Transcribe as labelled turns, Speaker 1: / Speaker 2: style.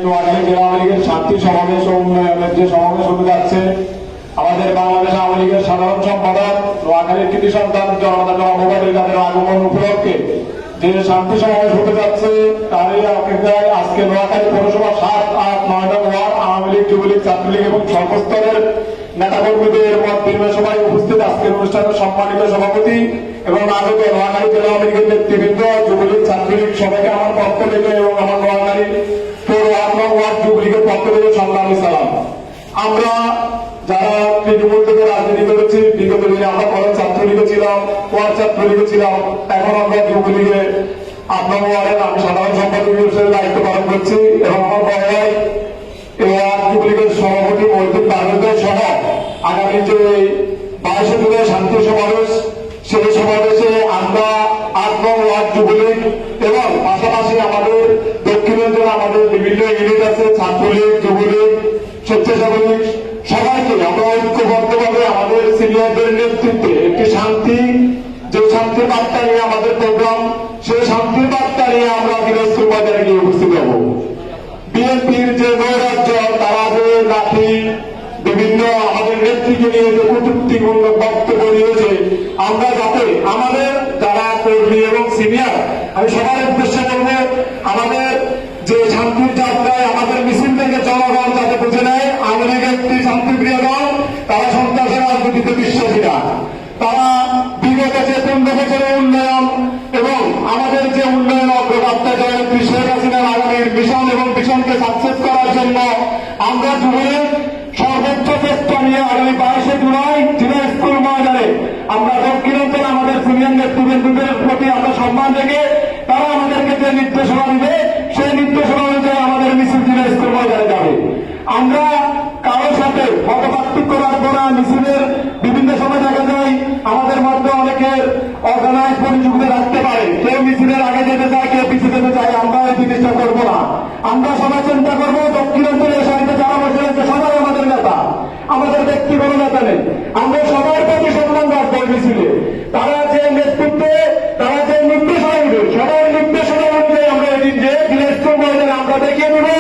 Speaker 1: আওয়ামী লীগের শান্তি সমাবেশ ও উন্নয়নের যে সমাবেশ হতে যাচ্ছে, আমাদের বাংলাদেশ আওয়ামী লীগের সাধারণ সম্পাদক নোয়াখালীর কৃতি সন্তান জনতা জনগণের তাদের আগমন উপলক্ষে যে শান্তি সমাবেশ হতে যাচ্ছে, তারই অপেক্ষায় আজকে নোয়াখালী পৌরসভা 7, 8, 9 নং ওয়ার্ড আওয়ামী লীগ, যুবলীগ, ছাত্রলীগ এবং সর্বস্তরের নেতাকর্মীদের মত বিনিময় সভায় উপস্থিত আজকের অনুষ্ঠানের সম্মানিত সভাপতি এবং আগত নোয়াখালী জেলা আওয়ামী লীগের নেতৃবৃন্দ, যুবলীগ, ছাত্রলীগ সবাইকে আমার পক্ষ থেকে এবং আমার নোয়াখালী পৌর 8 নং ওয়ার্ড যুবলীগের পক্ষ থেকে সংগ্রামী সালাম। আমরা যারা তৃণমূল থেকে রাজনীতি করেছি, বিগত দিনে আমরা কলেজ ছাত্রলীগে ছিলাম, ওয়ার্ড ছাত্রলীগে ছিলাম, এখন আমরা যুবলীগে 8 নং ওয়ার্ডের আমি সাধারণ সম্পাদক হিসেবে দায়িত্ব পালন করছি এবং আমার বড় ভাই এই ওয়ার্ড যুবলীগের সভাপতি মহিউদ্দিন পারভেজ সহ আগামী যে 22 জুলাই শান্তি সমাবেশ, সেই সমাবেশে আমরা 8 নং ওয়ার্ড যুবলীগ এবং পাশাপাশি আমাদের দক্ষিণাঞ্চলে আমাদের বিভিন্ন ইউনিট আছে, ছাত্রলীগ, যুবলীগ, স্বেচ্ছাসেবক লীগ, সবাইকে আমরা ঐক্যবদ্ধভাবে আমাদের সিনিয়রদের নেতৃত্বে একটি যে শান্তির বার্তা নিয়ে আমাদের প্রোগ্রাম, সেই শান্তির বার্তা নিয়ে আমরা দিনাজপুর বাজারে গিয়ে উপস্থিত হব। বিএনপির যে নৈরাজ্য, তারা যে লাঠি বিভিন্ন আমাদের নেত্রীকে নিয়ে যে কটূক্তিপূর্ণ বক্তব্য দিয়েছে, আমরা যাতে আমাদের যারা কর্মী এবং সিনিয়র, আমি সবার উদ্দেশ্যে বলব, আমাদের যে শান্তির যাত্রায় আমাদের মিছিল থেকে জনগণ যাতে বুঝে নেয় আওয়ামী লীগ একটি শান্তিপ্রিয় দল, তারা সন্ত্রাসের রাজনীতিতে বিশ্বাসী না। তারা বিগত যে 15 বছরের উন্নয়ন এবং আমাদের যে উন্নয়ন অগ্রযাত্রা জয়নেত্রী শেখ হাসিনার আগামীর মিশন এবং মিশনকে সাকসেস করার জন্য আমরা যুবলীগ সর্বোচ্চ চেষ্টা নিয়ে আগামী 22 জুলাই দিনাজপুর ময়দানে আমরা দক্ষিণাঞ্চলে আমাদের সিনিয়র নেতৃবৃন্দদের প্রতি আমরা সম্মান রেখে তারা আমাদেরকে যে নির্দেশনা দিবে, সেই নির্দেশনা অনুযায়ী আমাদের মিছিল দিনাজপুর ময়দানে যাবে। আমরা কারোর সাথে মতপার্থক্য রাখবো না। মিছিলের বিভিন্ন সময় দেখা যায় আমাদের মধ্যে অনেকের অর্গানাইজ প্রতিযোগিতা রাখতে পারে, কেউ মিছিলের আগে যেতে চায়, কেউ পিছিয়ে যেতে চায়। আমরা এই জিনিসটা করবো না। আমরা সবাই চিন্তা করবো দক্ষিণাঞ্চলের সাথে যারা বসে আছে সবাই আমাদের নেতা, আমাদের ব্যক্তিগত নেতা নেই। আমরা সবার প্রতি সম্মান রাখবো মিছিলে। তারা যে নেতৃত্বে, তারা যে নির্দেশনা দিবে, সবার নির্দেশনা অনুযায়ী আমরা এদিন যে দিনাজপুর ময়দানে আমরা দেখিয়ে দেবো